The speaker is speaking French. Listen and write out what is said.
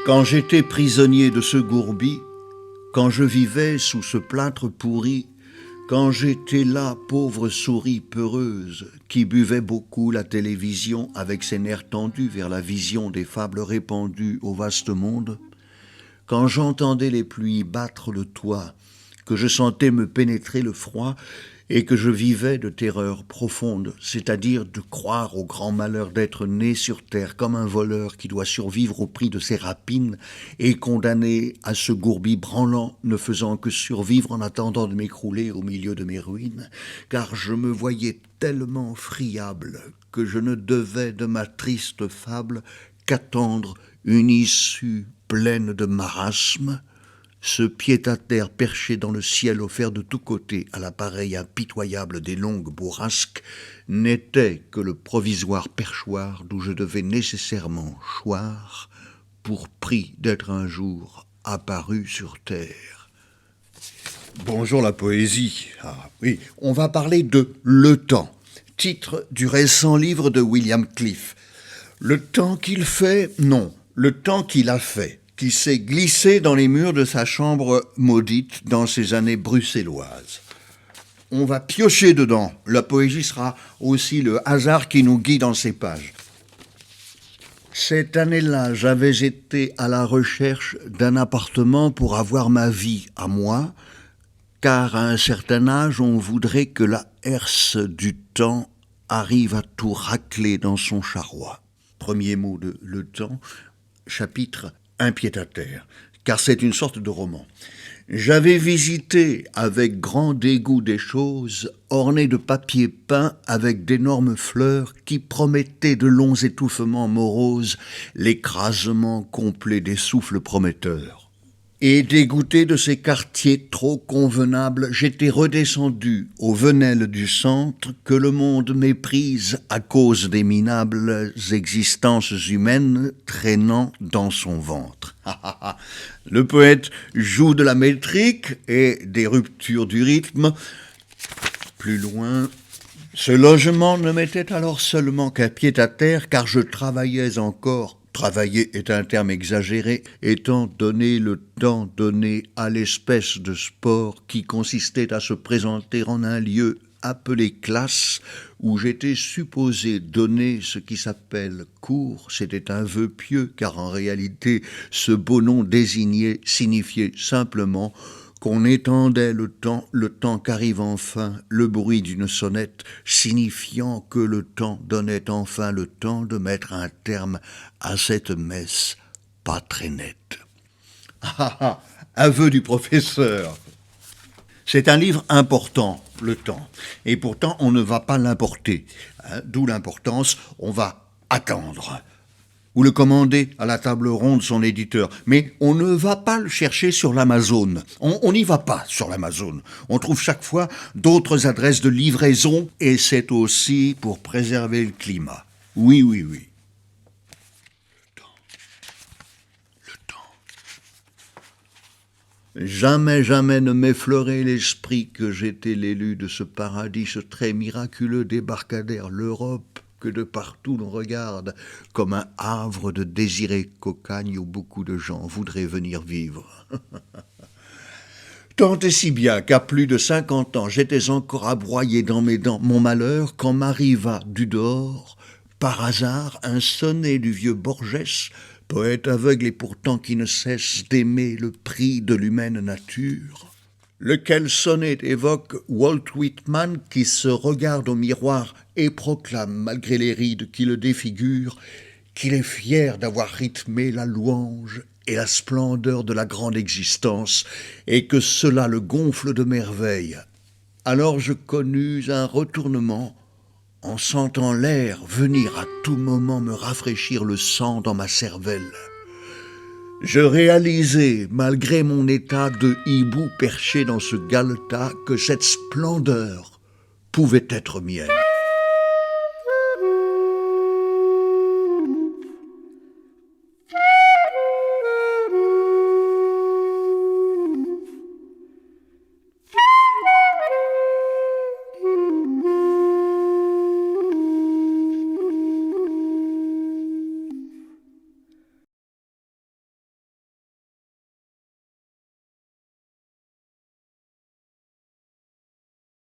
Quand j'étais prisonnier de ce gourbi, quand je vivais sous ce plâtre pourri, quand j'étais là, pauvre souris peureuse, qui buvait beaucoup la télévision avec ses nerfs tendus vers la vision des fables répandues au vaste monde, quand j'entendais les pluies battre le toit, que je sentais me pénétrer le froid et que je vivais de terreur profonde, c'est-à-dire de croire au grand malheur d'être né sur terre comme un voleur qui doit survivre au prix de ses rapines et condamné à ce gourbi branlant, ne faisant que survivre en attendant de m'écrouler au milieu de mes ruines, car je me voyais tellement friable que je ne devais de ma triste fable qu'attendre une issue pleine de marasme. Ce pied-à-terre perché dans le ciel offert de tous côtés à l'appareil impitoyable des longues bourrasques n'était que le provisoire perchoir d'où je devais nécessairement choir pour prix d'être un jour apparu sur terre. Bonjour la poésie. Ah oui, on va parler de Le Temps, titre du récent livre de William Cliff. Le temps qu'il fait, non, le temps qu'il a fait, qui s'est glissé dans les murs de sa chambre maudite dans ces années bruxelloises. On va piocher dedans. La poésie sera aussi le hasard qui nous guide dans ces pages. Cette année-là, j'avais été à la recherche d'un appartement pour avoir ma vie à moi, car à un certain âge, on voudrait que la herse du temps arrive à tout racler dans son charroi. Premier mot de Le Temps, chapitre Un pied-à-terre, car c'est une sorte de roman. J'avais visité avec grand dégoût des choses ornées de papier peint avec d'énormes fleurs qui promettaient de longs étouffements moroses, l'écrasement complet des souffles prometteurs. Et dégoûté de ces quartiers trop convenables, j'étais redescendu au Venelle du centre que le monde méprise à cause des minables existences humaines traînant dans son ventre. Le poète joue de la métrique et des ruptures du rythme. Plus loin, ce logement ne m'était alors seulement qu'un pied-à-terre car je travaillais encore. Travailler est un terme exagéré, étant donné le temps donné à l'espèce de sport qui consistait à se présenter en un lieu appelé classe, où j'étais supposé donner ce qui s'appelle cours. C'était un vœu pieux, car en réalité, ce beau nom désigné signifiait simplement qu'on étendait le temps qu'arrive enfin le bruit d'une sonnette, signifiant que le temps donnait enfin le temps de mettre un terme à cette messe pas très nette. Aveu du professeur. C'est un livre important, Le Temps, et pourtant on ne va pas l'importer, d'où l'importance, on va attendre. Ou le commander à la table ronde son éditeur. Mais on ne va pas le chercher sur l'Amazon. On n'y va pas sur l'Amazon. On trouve chaque fois d'autres adresses de livraison et c'est aussi pour préserver le climat. Oui. Le temps. Jamais ne m'effleurait l'esprit que j'étais l'élu de ce paradis, ce très miraculeux débarcadère, l'Europe, que de partout l'on regarde comme un havre de désirés cocagne où beaucoup de gens voudraient venir vivre. Tant et si bien qu'à plus de 50 ans, j'étais encore à broyer dans mes dents mon malheur quand m'arriva du dehors, par hasard, un sonnet du vieux Borges, poète aveugle et pourtant qui ne cesse d'aimer le prix de l'humaine nature, lequel sonnet évoque Walt Whitman qui se regarde au miroir et proclame, malgré les rides qui le défigurent, qu'il est fier d'avoir rythmé la louange et la splendeur de la grande existence, et que cela le gonfle de merveille. Alors je connus un retournement, en sentant l'air venir à tout moment me rafraîchir le sang dans ma cervelle. Je réalisai, malgré mon état de hibou perché dans ce galetas, que cette splendeur pouvait être mienne.